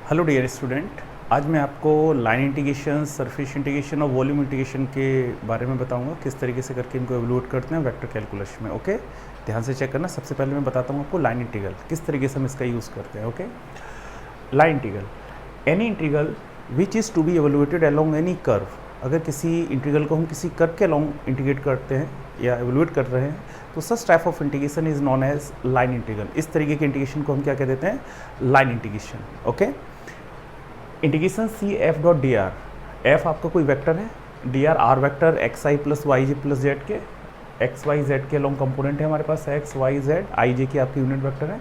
Hello dear student, आज मैं आपको लाइन इंटीग्रेशन, सरफेस इंटीग्रेशन और वॉल्यूम इंटीग्रेशन के बारे में बताऊंगा किस तरीके से करके इनको एवलुएट करते हैं वेक्टर कैलकुलस में। ओके, ध्यान से चेक करना। सबसे पहले मैं बताता हूँ आपको लाइन इंटीग्रल किस तरीके से हम इसका यूज़ करते हैं। Okay, line integral, any integral which is to be evaluated along any curve. अगर किसी इंटीग्रल को हम किसी कर्व के अलोंग इंटीग्रेट करते हैं या एवलुएट कर रहे हैं तो such type of integration is known as line integral. इस तरीके के इंटीग्रेशन को हम क्या कह देते हैं? Line integration. Okay, integration C F dot D R. F आपका कोई वेक्टर है, D R R vector X I plus Y J plus Z K, X Y Z के लॉन्ग कंपोनेंट है हमारे पास, X Y Z I J की आपकी unit vector है।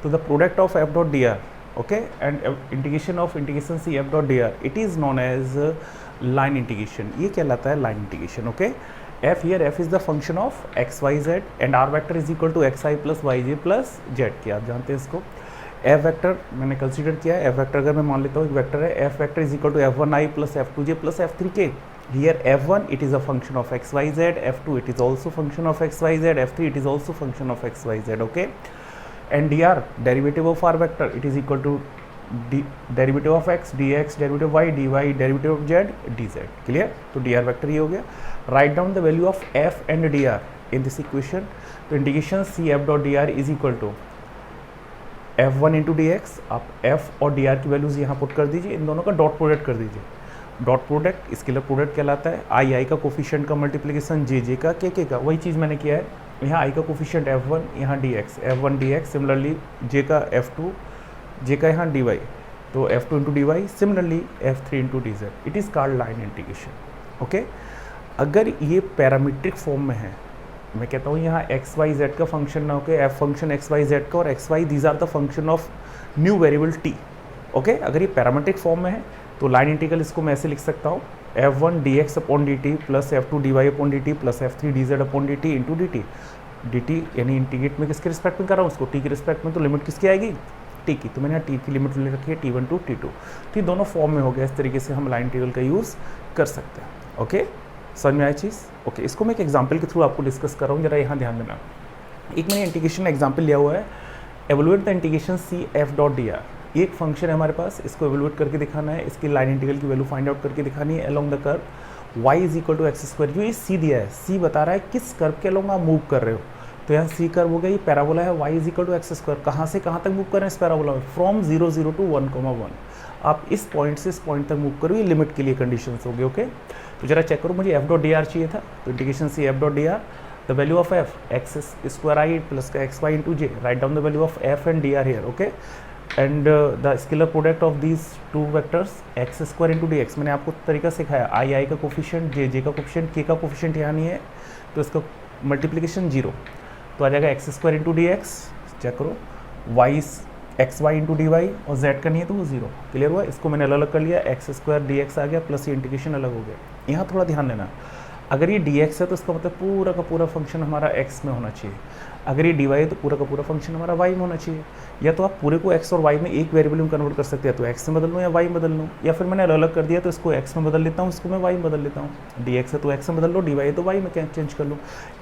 तो the product of F dot D R, okay, and integration of integration C F dot D R, it is non as line integration. ये कहलाता है line integration. Okay, F here, F is the function of X Y Z and R vector is equal to X I plus Y J plus Z K. आप जानते हैं इसको। F vector मैंने consider किया है। एफ वेक्टर अगर मैं मान लेता हूँ एक वेक्टर है, F vector is equal to F one I plus F two J plus F three K. Here F one it is a function of X Y Z, F two it is also function of X Y Z, F three it is also function of X Y Z. Okay, and D R derivative of R vector it is equal to derivative of X D X, derivative Y D Y, derivative of Z D Z. Clear? तो D R vector ये हो गया। Right down the value of F and D R in this equation. तो integration C F dot D R is equal to F one into D X. आप F और D R की values यहाँ put कर दीजिए, इन दोनों का dot product कर दीजिए। डॉट प्रोडक्ट स्केलर प्रोडक्ट कहलाता है। आई आई का कोफिशिएंट का मल्टीप्लिकेशन जे जे का के का, वही चीज़ मैंने किया है। यहाँ आई का कोफिशिएंट एफ वन, यहाँ D X, F one D X. Similarly J का एफ टू, जे का यहाँ डी वाई, तो F two into D Y. Similarly F three into D Z. It is called line integration. Okay, अगर ये parametric form में है, मैं कहता हूँ यहाँ एक्स वाई जेड का फंक्शन ना होकर F function X Y Z का और X Y these are the function of new variable T. Okay, अगर ये पैरामीट्रिक फॉर्म में है तो लाइन इंटीग्रल इसको मैं ऐसे लिख सकता हूँ, F one D X upon D T plus F two D Y upon D T plus F three D Z upon D T into D T. D T यानी इंटीग्रेट में किसके respect में कर रहा हूँ उसको? टी के respect में। तो लिमिट किसकी आएगी? टी की। तो मैंने यहाँ टी की लिमिट ले रखी है T one to T two. तो ये दोनों फॉर्म में हो गया। इस तरीके से हम लाइन इंटीग्रल का यूज़ कर सकते हैं। ओके, समझ में आई चीज़? ओके, इसको मैं एक एग्जांपल के थ्रू आपको डिस्कस कर रहा हूँ, जरा यहाँ ध्यान देना। एक मैंने इंटीग्रेशन एग्जांपल लिया हुआ है, evaluate the integration C F dot D R. एक फंक्शन है हमारे पास, इसको एवलुएट करके दिखाना है, इसकी लाइन इंटीग्रल की वैल्यू फाइंड आउट करके दिखानी है along the curve y is equal to X square. जो ये सी दिया है, सी बता रहा है किस कर्व के अलोंग आप मूव कर रहे हो। तो यहाँ सी कर्व हो गया, ये पैराबोला है, y is equal to X square. कहाँ से कहाँ तक मूव कर रहे हैं इस पैराबोला में? From 0 0 to 1 1। आप इस पॉइंट से इस पॉइंट तक मूव करो, ये लिमिट के लिए कंडीशंस हो गए। ओके, तो जरा चेक करो, मुझे एफ डॉट डी आर चाहिए था, तो integration C F dot D R, the value of F X square I plus का X Y into J. Right down the value of F and D R here. Okay, and the scalar product of these two vectors X square into D X. मैंने आपको तरीका सिखाया, आई आई का coefficient, जे जे का coefficient, के का coefficient यहाँ नहीं है, तो इसका मल्टीप्लिकेशन 0, तो आ जाएगा X square into D X. Check करो, Y X Y into D Y, और जेड का नहीं है तो वो 0। क्लियर हुआ? इसको मैंने अलग अलग कर लिया, एक्स स्क्वायर डी एक्स आ गया प्लस ये इंटीग्रेशन अलग हो गया। यहाँ थोड़ा ध्यान देना, अगर ये डी एक्स है तो इसका मतलब पूरा का पूरा फंक्शन हमारा एक्स में होना चाहिए। अगर ये डी वाई है तो पूरा का पूरा फंक्शन हमारा वाई में होना चाहिए। या तो आप पूरे को एक्स और वाई में एक वेरिएबल में कन्वर्ट कर सकते हैं, तो एक्स में बदल लूँ या वाई में बदल लूँ, या फिर मैंने अलग अलग कर दिया तो इसको एक्स में बदल लेता हूँ, इसको मैं वाई में बदल लेता हूँ। डी एक्स है तो एक्स में बदल लो, डी वाई है तो वाई में चेंज कर लूँ।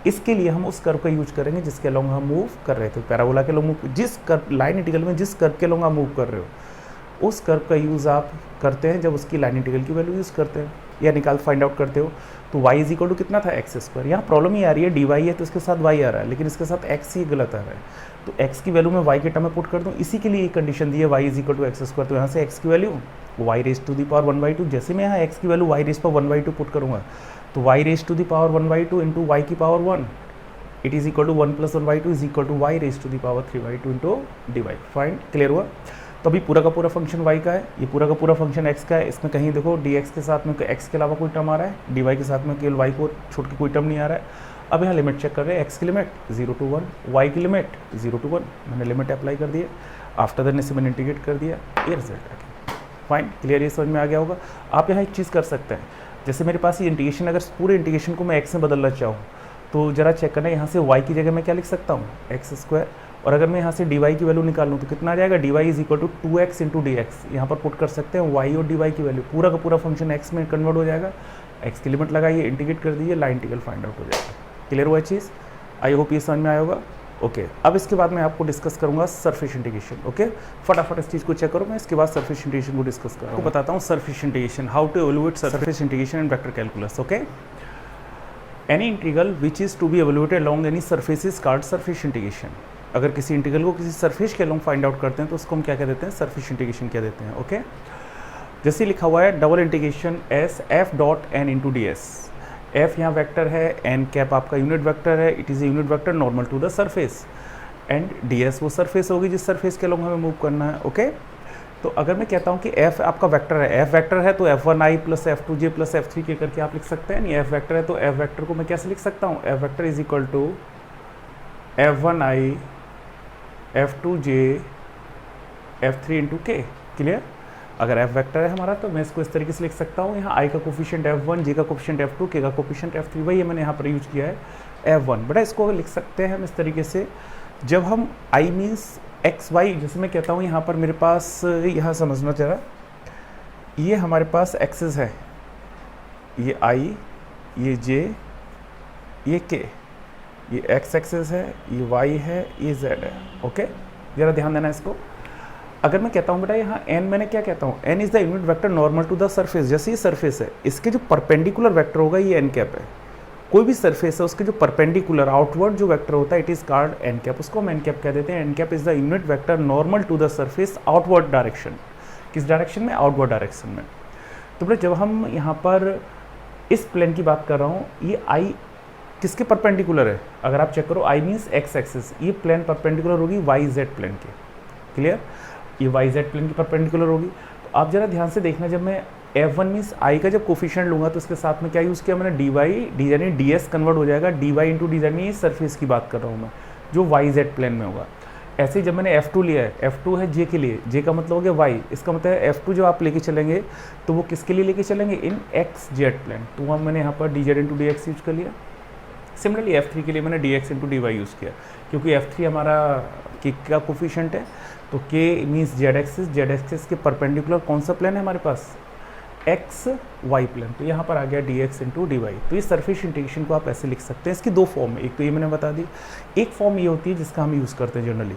इसके लिए हम उस कर्व का यूज करेंगे जिसके अलोंग हम मूव कर रहे थे। पैराबोला के अलोंग मूव, जिस कर्व लाइन इंटीग्रल में जिस कर्व के अलोंग आप मूव कर रहे हो, उस कर्व का यूज़ आप करते हैं जब उसकी लाइन इंटीग्रल की वैल्यू यूज़ करते हैं या निकाल फाइंड आउट करते हो। तो y इज इक्वल टू कितना था? X square. यहाँ प्रॉब्लम ये आ रही है, डी वाई है तो इसके साथ y आ रहा है, लेकिन इसके साथ x ही गलत आ रहा है। तो x की वैल्यू मैं y के टर्म में पुट कर दूँ, इसी के लिए ये कंडीशन दी है y is equal to X square. तो यहाँ से x की value y raise to the power 1/2। जैसे मैं यहाँ x की value y raise power 1/2 put करूँगा तो y raise to the power 1/2 into y की power 1, it is equal to 1 plus 1/2 is equal to y raise to the power 3/2 into D Y. Fine, clear हुआ? तो अभी पूरा का पूरा function y का है, ये पूरा का पूरा फंक्शन x का है। इसमें कहीं देखो dx के साथ में x के अलावा कोई टर्म आ रहा है, dy के साथ में केवल y को छोड़ के कोई टर्म नहीं आ रहा है। अब यहाँ लिमिट चेक कर रहे हैं, x की लिमिट 0 टू 1, y की लिमिट 0 टू 1। मैंने लिमिट अप्लाई कर दिए, आफ्टर दैट से मैंने इंटीग्रेट कर दिया, ये रिजल्ट आ गया। Fine, clear? ये समझ में आ गया होगा। आप यहाँ एक चीज़ कर सकते हैं, जैसे मेरे पास ये इंटीग्रेशन, अगर पूरे इंटीग्रेशन को मैं x में बदलना चाहूँ तो जरा चेक करना, यहाँ से y की जगह मैं क्या लिख सकता हूँ? X square. और अगर मैं यहाँ से डी वाई की वैल्यू निकाल लूँ तो कितना आ जाएगा? D Y is equal to 2x into D X. यहाँ पर पुट कर सकते हैं y और डी वाई की वैल्यू, पूरा का पूरा फंक्शन x में कन्वर्ट हो जाएगा। x की लिमिट लगाइए, इंटीग्रेट कर दीजिए, लाइन इंटीग्रल फाइंड आउट हो जाएगा। क्लियर हुआ चीज़? आई होप ये समझ में आया होगा। ओके अब इसके बाद मैं आपको डिस्कस करूंगा सरफेस इंटीग्रेशन। ओके फटाफट इस चीज़ को चेक करो, मैं इसके बाद सरफेस इंटीग्रेशन को डिस्कस करूँगा। आपको बताता हूँ surface integration, how to evaluate surface integration in vector calculus. Okay any integral which is to be evaluated along any surface is called surface integration. अगर किसी इंटीग्रल को किसी सरफेस के अलोंग फाइंड आउट करते हैं तो उसको हम क्या कह देते हैं, सरफेस इंटीग्रेशन कह देते हैं। ओके जैसे लिखा हुआ है double integration S F dot N into D S. F यहाँ वेक्टर है, एन कैप आपका यूनिट वेक्टर है, it is a unit vector normal to the surface, and D S वो सरफेस होगी जिस सरफेस के अलोंग हमें मूव करना है। ओके तो अगर मैं कहता हूँ कि एफ आपका वेक्टर है, एफ वेक्टर है तो F1i plus F2j plus F3 के करके आप लिख सकते हैं। नहीं एफ वेक्टर है तो एफ वेक्टर को मैं कैसे लिख सकता हूँ, F vector is equal to F1i F2j F3 into K. Clear? अगर एफ वेक्टर है हमारा तो मैं इसको इस तरीके से लिख सकता हूँ, यहाँ आई का कोफिशिएंट F1, जे का कोफिशिएंट F2, के का कोफिशिएंट F3, वही मैंने यहाँ पर यूज किया है F1। बेटा इसको लिख सकते हैं हम इस तरीके से, जब हम आई मीन्स एक्स वाई, जैसे मैं कहता हूँ यहाँ पर मेरे पास, यहाँ समझना जरा, ये हमारे पास एक्सेस है, ये आई, ये जे, ये के, ये एक्स एक्सेस है, ये वाई है, ये जेड है। ओके ज़रा ध्यान देना इसको। अगर मैं कहता हूँ बेटा यहाँ एन, मैंने क्या कहता हूँ, N is the unit vector normal to the surface. जैसे ये सरफेस है, इसके जो परपेंडिकुलर वेक्टर होगा ये एन कैप है। कोई भी सरफेस है उसके जो परपेंडिकुलर आउटवर्ड जो वेक्टर होता है it is called N cap, उसको हम एन कैप कह देते हैं। N cap is the unit vector normal to the surface outward direction. किस डायरेक्शन में? आउटवर्ड डायरेक्शन में। तो बेटा जब हम यहाँ पर इस प्लेन की बात कर रहा हूँ, ये आई किसके परपेंडिकुलर है? अगर आप चेक करो, आई मीन्स एक्स एक्सिस, ये प्लेन परपेंडिकुलर होगी वाई जेड प्लेन के। क्लियर? ये वाई जेड प्लेन की परपेंडिकुलर होगी। तो आप जरा ध्यान से देखना, जब मैं F1 मीन्स आई का जब कोफिशिएंट लूँगा तो इसके साथ में क्या यूज़ किया मैंने, डी वाई, डी यानी डी एस कन्वर्ट हो जाएगा, डी वाई इंटू डी यानी सरफेस की बात कर रहा हूँ मैं, जो वाई जेड प्लेन में होगा। ऐसे ही जब मैंने F2 लिया है, F2 है जे के लिए, जे का मतलब हो गया वाई, इसका मतलब है F2 जो आप लेके चलेंगे तो वो किसके लिए लेके चलेंगे, इन एक्स जेड प्लेन। तो वहाँ मैंने यहाँ पर D Z into D X use कर लिया। सिमिलरली F3 के लिए मैंने D X into D Y use किया, क्योंकि F3 हमारा के का कोफिशिएंट है, तो के मीन्स जेड एक्सिस के परपेंडिकुलर कौन सा प्लेन है हमारे पास, एक्स वाई प्लेन। तो यहाँ पर आ गया D X into D Y. तो ये सरफेस इंटीग्रेशन को आप ऐसे लिख सकते हैं। इसकी दो फॉर्म है, एक तो ये मैंने बता दी, एक फॉर्म ये होती है जिसका हम यूज़ करते हैं generally,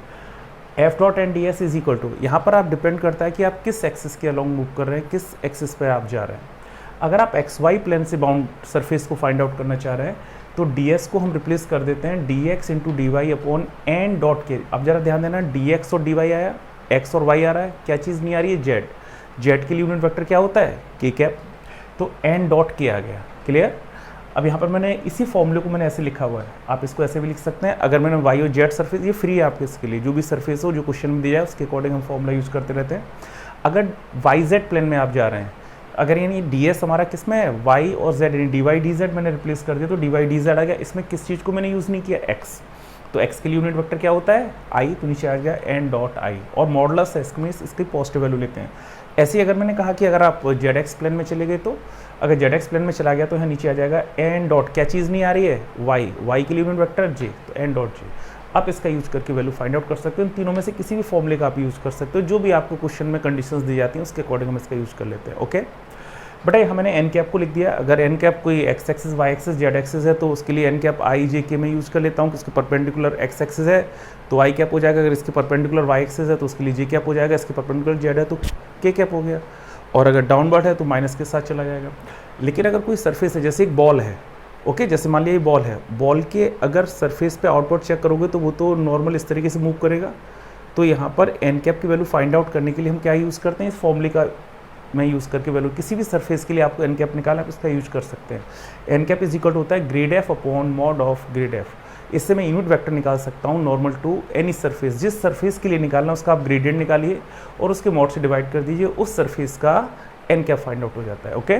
F dot N D S is equal to, यहाँ पर आप डिपेंड करता है कि आप किस एक्सिस के अलोंग मूव कर रहे हैं, किस एक्सिस पर आप जा रहे हैं। अगर आप एक्स वाई प्लेन से बाउंड सरफेस को फाइंड आउट करना चाह रहे हैं तो डी एस को हम रिप्लेस कर देते हैं D X into D Y upon N dot K. अब जरा ध्यान देना, डी एक्स और डी वाई आया, एक्स और वाई आ रहा है, क्या चीज़ नहीं आ रही है, जेड। जेड के लिए यूनिट वेक्टर क्या होता है, के कैप, तो एन डॉट के आ गया। क्लियर? अब यहाँ पर मैंने इसी फॉर्मूले को मैंने ऐसे लिखा हुआ है, आप इसको ऐसे भी लिख सकते हैं। अगर मैंने वाई और जेड सरफेस, ये फ्री है आपके इसके लिए, जो भी सरफेस हो जो क्वेश्चन में दिया है उसके अकॉर्डिंग हम फॉर्मूला यूज़ करते रहते हैं। अगर वाई जेड प्लेन में आप जा रहे हैं, अगर यानी डी एस हमारा किस में है, वाई और जेड, यानी डी वाई डी जेड मैंने रिप्लेस कर दिया तो डी वाई डी जेड आ गया। इसमें किस चीज़ को मैंने यूज़ नहीं किया, एक्स, तो एक्स के लिए यूनिट वेक्टर क्या होता है, आई, तो नीचे आ गया एन डॉट आई, और मॉडुलस है इसमें, इसकी पॉजिटिव वैल्यू लेते हैं। ऐसे ही अगर मैंने कहा कि अगर आप जेड एक्स प्लेन में चले गए, तो अगर जेड एक्स प्लेन में चला गया तो यहाँ नीचे आ जाएगा एन डॉट, क्या चीज़ नहीं आ रही है, वाई, वाई के लिए यूनिट वेक्टर जे, तो एन डॉट जे। आप इसका यूज़ करके वैल्यू फाइंड आउट कर सकते हो। इन तीनों में से किसी भी फॉर्मूले का आप यूज़ कर सकते हो, जो भी आपको क्वेश्चन में कंडीशंस दी जाती हैं उसके अकॉर्डिंग हम इसका यूज़ कर लेते हैं। ओके बेटा यहाँ मैंने एन कैप को लिख दिया। अगर एन कैप कोई X axis, Y axis, Z axis है तो उसके लिए एन कैप आई जे के में यूज़ कर लेता हूँ, इसके परपेंडिकुलर एक्स एक्सिस है तो आई कैप हो जाएगा, अगर इसके परपेंडिकुलर वाई एक्सिस है तो उसके लिए जे कैप हो जाएगा, इसके परपेंडिकुलर जेड है तो के कैप हो गया, और अगर डाउनवर्ड है तो माइनस के साथ चला जाएगा। लेकिन अगर कोई सरफेस है, जैसे एक बॉल है, ओके जैसे मान लिया ये बॉल है, बॉल के अगर सरफेस पे आउटवर्ड चेक करोगे तो वो तो नॉर्मल इस तरीके से मूव करेगा। तो यहाँ पर एन कैप की वैल्यू फाइंड आउट करने के लिए हम क्या यूज़ करते हैं, इस फॉर्मूले का मैं यूज़ करके वैल्यू, किसी भी सरफेस के लिए आपको एन कैप निकालना है इसका यूज कर सकते हैं। एन कैप इज इक्वल होता है grade F upon mod of grade F. इससे मैं यूनिट वेक्टर निकाल सकता हूँ नॉर्मल टू एनी सरफेस, जिस सरफेस के लिए निकालना उसका आप ग्रेडियंट निकालिए और उसके मॉड से डिवाइड कर दीजिए, उस सरफेस का एन कैप फाइंड आउट हो जाता है। ओके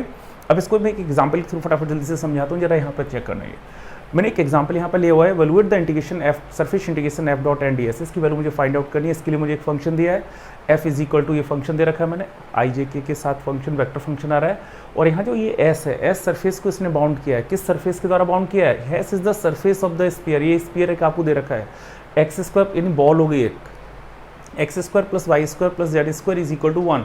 अब इसको मैं एक एग्जाम्पल के थ्रू फटाफट जल्दी से समझाता हूँ, जरा यहाँ पर चेक करना है। मैंने एक एग्जांपल यहाँ पर लिया हुआ है, evaluate the integration F surface integration F dot N D S. इसकी वैल्यू मुझे फाइंड आउट करनी है। इसके लिए मुझे एक फंक्शन दिया है, एफ इज इक्वल टू, ये फंक्शन दे रखा है मैंने, आई जे के साथ फंक्शन वेक्टर फंक्शन आ रहा है, और यहाँ जो ये एस है, एस सरफेस को इसने बाउंड किया है, किस सरफेस के द्वारा बाउंड किया है, S is the surface of the sphere. ये स्फीयर एक आपको दे रखा है, एक्स स्क्वायर यानी बॉल हो गई एक, X square plus Y square plus Z square is equal to 1।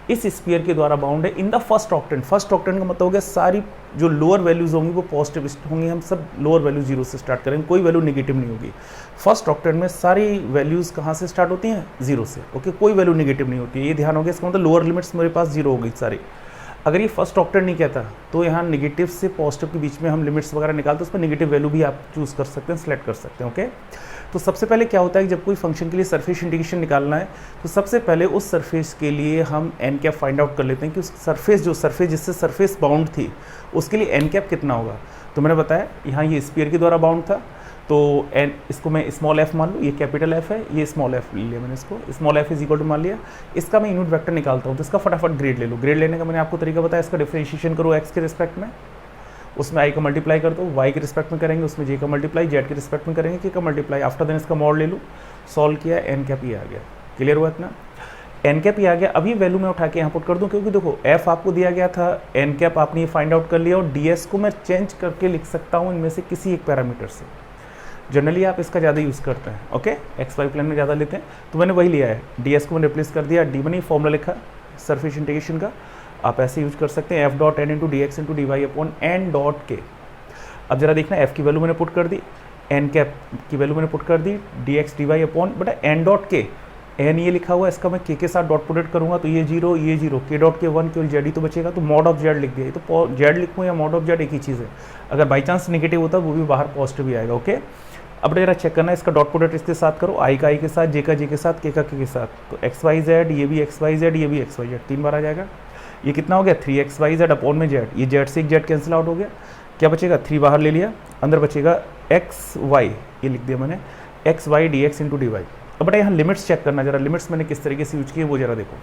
इस स्पीयर के द्वारा बाउंड है in the first octant. First octant का मतलब हो गया सारी जो लोअर वैल्यूज होंगी वो पॉजिटिव होंगी, हम सब लोअर वैल्यू जीरो से स्टार्ट करेंगे, कोई वैल्यू नेगेटिव नहीं होगी। फर्स्ट ऑक्टेन में सारी वैल्यूज कहाँ से स्टार्ट होती हैं? जीरो से। ओके, कोई वैल्यू नेगेटिव नहीं होती है, ये ध्यान हो गया। इसका मतलब लोअर लिमिट्स मेरे पास जीरो हो गई सारी। अगर ये फर्स्ट ऑक्टेन नहीं कहता तो यहाँ नेगेटिव से पॉजिटिव के बीच में हम लिमिट्स वगैरह निकालते हैं, उसमें नेगेटिव वैल्यू भी आप चूज़ कर सकते हैं, सेलेक्ट कर सकते हैं। ओके, तो सबसे पहले क्या होता है कि जब कोई फंक्शन के लिए सरफेस इंटीग्रेशन निकालना है तो सबसे पहले उस सरफेस के लिए हम एन कैप फाइंड आउट कर लेते हैं कि उस सरफेस जिससे सरफेस बाउंड थी उसके लिए एन कैप कितना होगा। तो मैंने बताया यहाँ ये स्फीयर के द्वारा बाउंड था, तो एन इसको मैं स्मॉल एफ मान लूँ, ये कैपिटल एफ है, ये स्मॉल एफ ले लिया मैंने, इसको small F is equal to मान लिया। इसका मैं यूनिट वेक्टर निकालता हूँ तो इसका फटाफट ग्रेड ले लो। ग्रेड लेने का मैंने आपको तरीका बताया, इसका डिफरेंशिएशन करो एक्स के रिस्पेक्ट में, उसमें आई का मल्टीप्लाई कर दो, वाई के रिस्पेक्ट में करेंगे, उसमें जे का मल्टीप्लाई, जेड के रिस्पेक्ट में करेंगे, के का मल्टीप्लाई, आफ्टर देन इसका मॉड ले लूँ, सॉल्व किया, एन कैप ये आ गया। क्लियर हुआ इतना? एन कैप ये आ गया। अब ये वैल्यू मैं उठा के यहाँ पुट कर दूँ, क्योंकि देखो एफ आपको दिया गया था, एन कैप आपने ये फाइंड आउट कर लिया, और डी एस को मैं चेंज करके लिख सकता हूँ इनमें से किसी एक पैरामीटर से। जनरली आप इसका ज़्यादा यूज़ करते हैं, ओके, एक्स वाई प्लेन में ज़्यादा लेते हैं, तो मैंने वही लिया है। डी एस को मैंने रिप्लेस कर दिया, डी मैंने फॉर्मूला लिखा सरफेस इंटीग्रेशन का, आप ऐसे यूज कर सकते हैं, F dot N into D X into D Y upon N dot K. अब जरा देखना, एफ की वैल्यू मैंने पुट कर दी, एन कैप की वैल्यू मैंने पुट कर दी, D X D Y upon बेटा एन डॉट के, एन ये लिखा हुआ है, इसका मैं के साथ डॉट प्रोडक्ट करूँगा तो ये जीरो, के डॉट के वन, केवल जेड ही तो बचेगा, तो मॉड ऑफ जेड लिख दिया। तो जेड लिखूँ या मॉड ऑफ जेड एक ही चीज़ है, अगर बाई चांस नेगेटिव होता है वो भी बाहर पॉजिटिव भी आएगा। ओके, अब जरा चेक करना है, इसका डॉट प्रोडक्ट इसके साथ करो, आई का आई के साथ, जे का जे के साथ, के का के साथ, तो एक्स वाई जेड, ये भी एक्स वाई जेड, ये भी एक्स वाई जेड, 3 बार आ जाएगा। ये कितना हो गया? 3 XY Z अपॉन में जेड, ये जेड से एक जेड कैंसिल आउट हो गया, क्या बचेगा? 3 बाहर ले लिया, अंदर बचेगा एक्स वाई, ये लिख दिया मैंने, X Y D X into D Y. अब बेटा यहाँ लिमिट्स चेक करना, जरा लिमिट्स मैंने किस तरीके से यूज किए वो जरा देखो।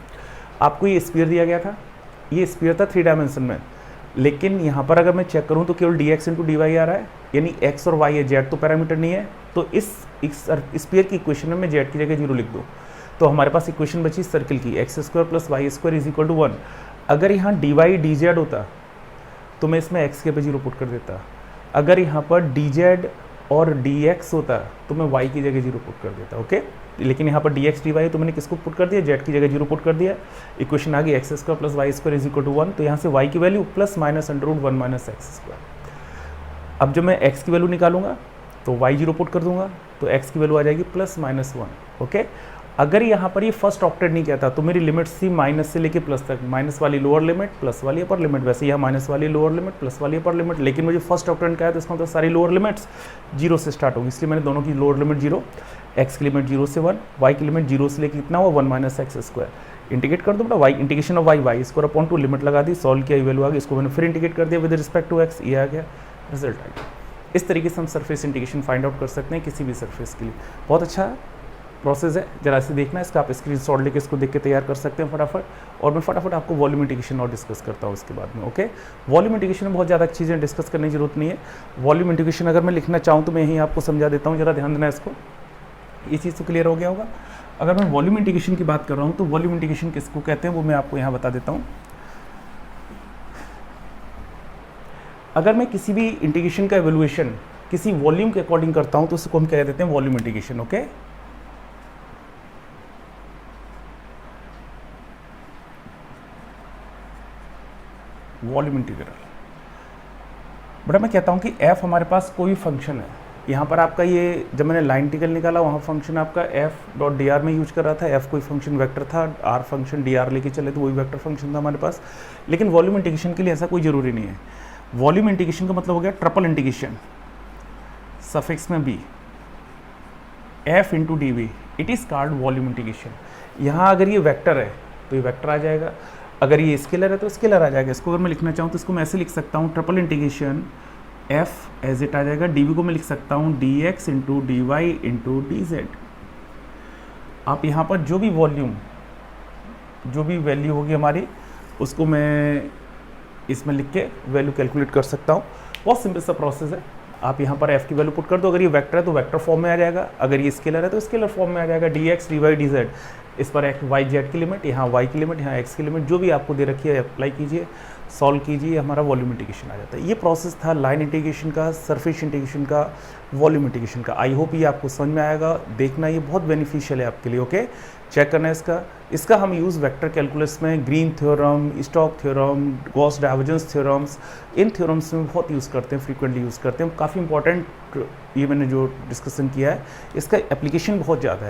आपको ये स्फीयर दिया गया था, ये स्फीयर था 3 डायमेंशन में, लेकिन यहाँ पर अगर मैं चेक करूँ तो केवल D X into D Y आ रहा है, यानी एक्स और वाई है, जेड तो पैरामीटर नहीं है, तो इस स्फीयर की इक्वेशन में मैं जेड की जगह 0 लिख दूँ, तो हमारे पास इक्वेशन बची सर्किल की, X square plus Y square is equal to 1। अगर यहाँ डी वाई डी जेड होता तो मैं इसमें एक्स के पे 0 पुट कर देता, अगर यहाँ पर डी जेड और डी एक्स होता तो मैं वाई की जगह 0 पुट कर देता। ओके, लेकिन यहाँ पर डी एक्स डी वाई तो मैंने किसको पुट कर दिया? जेड की जगह 0 पुट कर दिया, इक्वेशन आ गई X square plus Y square is equal to 1। तो यहाँ से वाई की value plus minus under root 1 minus X square. अब जब मैं एक्स की वैल्यू निकालूंगा तो वाई 0 पुट कर दूंगा, तो एक्स की वैल्यू आ जाएगी प्लस माइनस 1। ओके, अगर यहाँ पर ये फर्स्ट ऑक्टेट नहीं कहता तो मेरी लिमिट्स थी माइनस से लेके प्लस तक, माइनस वाली लोअर लिमिट, प्लस वाली अपर लिमिट, वैसे यहाँ माइनस वाली लोअर लिमिट, प्लस वाली अपर लिमिट, लेकिन मुझे फर्स्ट ऑक्टेट कहा है तो इसका मतलब सारी लोअर लिमिट्स 0 से स्टार्ट होगी, इसलिए मैंने दोनों की लोअर लिमिट 0, एक्स की लिमिट 0 से 1, वाई की लिमिट 0 से लेके कितना हुआ 1 माइनस एक्स स्क्वायर। इंटीग्रेट कर दो बेटा, Y integration of Y square upon 2, limit लगा दी, सॉल्व किया, वैल्यू आ गई, इसको मैंने फिर इंटीग्रेट कर दिया विद रिस्पेक्ट टू एक्स, ये आ गया, रिजल्ट आ गया। इस तरीके से हम सरफेस इंटीग्रेशन फाइंड आउट कर सकते हैं किसी भी सरफेस के लिए। बहुत अच्छा प्रोसेस है, जरा से देखना, इसका आप स्क्रीनशॉट लेके इसको देख के तैयार कर सकते हैं फटाफट, और मैं फटाफट आपको वॉल्यूम इंटीग्रेशन और डिस्कस करता हूँ इसके बाद में। ओके, वॉल्यूम इंटीग्रेशन में बहुत ज़्यादा चीज़ें डिस्कस करने की जरूरत नहीं है। वॉल्यूम इंटीग्रेशन अगर मैं लिखना चाहूँ तो मैं यहीं आपको समझा देता हूँ, जरा ध्यान देना इसको, ये चीज़ तो क्लियर हो गया होगा। अगर मैं वॉल्यूम इंटीग्रेशन की बात कर रहा हूँ तो वॉल्यूम इंटीग्रेशन किसको कहते हैं वो मैं आपको यहाँ बता देता हूँ। अगर मैं किसी भी इंटीग्रेशन का एवोल्यूशन किसी वॉल्यूम के अकॉर्डिंग करता हूँ तो उसको हम कह देते हैं volume integration. Okay, volume integral. बड़ा मैं कहता हूँ कि एफ हमारे पास कोई फंक्शन है, यहाँ पर आपका ये जब मैंने लाइन इंटीग्रल निकाला वहाँ फंक्शन आपका एफ डॉट डी आर में यूज कर रहा था, एफ कोई फंक्शन वेक्टर था, आर फंक्शन डी आर लेके चले तो वही वेक्टर फंक्शन था हमारे पास। लेकिन वॉल्यूम इंटीग्रेशन के लिए ऐसा कोई ज़रूरी नहीं है। वॉल्यूम इंटीग्रेशन का मतलब हो गया ट्रिपल इंटीग्रेशन, सफिक्स में B, F into D V, it is called volume integration. यहाँ अगर ये वेक्टर है तो ये वेक्टर आ जाएगा, अगर ये स्केलर है तो स्केलर आ जाएगा। इसको अगर मैं लिखना चाहूँ तो इसको मैं ऐसे लिख सकता हूँ, triple integration F as it आ जाएगा, डी वी को मैं लिख सकता हूँ D X into D Y into D Z. आप यहाँ पर जो भी वॉल्यूम जो भी वैल्यू होगी हमारी उसको मैं इसमें लिख के वैल्यू कैलकुलेट कर सकता हूँ। बहुत सिंपल सा प्रोसेस है। आप यहाँ पर f की वैल्यू पुट कर दो, अगर ये वेक्टर है तो वेक्टर फॉर्म में आ जाएगा, अगर ये स्केलर है तो स्केलर फॉर्म में आ जाएगा, D X D Y D Z. इस पर एक्स वाई जेड की लिमिट, यहाँ y की लिमिट, यहाँ x की लिमिट, जो भी आपको दे रखी है अप्लाई कीजिए, सॉल्व कीजिए, हमारा वॉल्यूम इंटीग्रेशन आ जाता है। ये प्रोसेस था लाइन इंटीग्रेशन का, सरफेस इंटीग्रेशन का, वॉल्यूम इंटीग्रेशन का। आई होप ये आपको समझ में आएगा। देखना, ये बहुत बेनिफिशियल है आपके लिए। ओके, चेक करना है इसका, इसका हम यूज़ वेक्टर कैलकुलस में Green theorem, Stoke theorem, Gauss divergence theorems, इन थ्योरम्स में बहुत यूज़ करते हैं, फ्रीक्वेंटली यूज़ करते हैं। काफ़ी इंपॉर्टेंट ये मैंने जो डिस्कशन किया है, इसका एप्लीकेशन बहुत ज़्यादा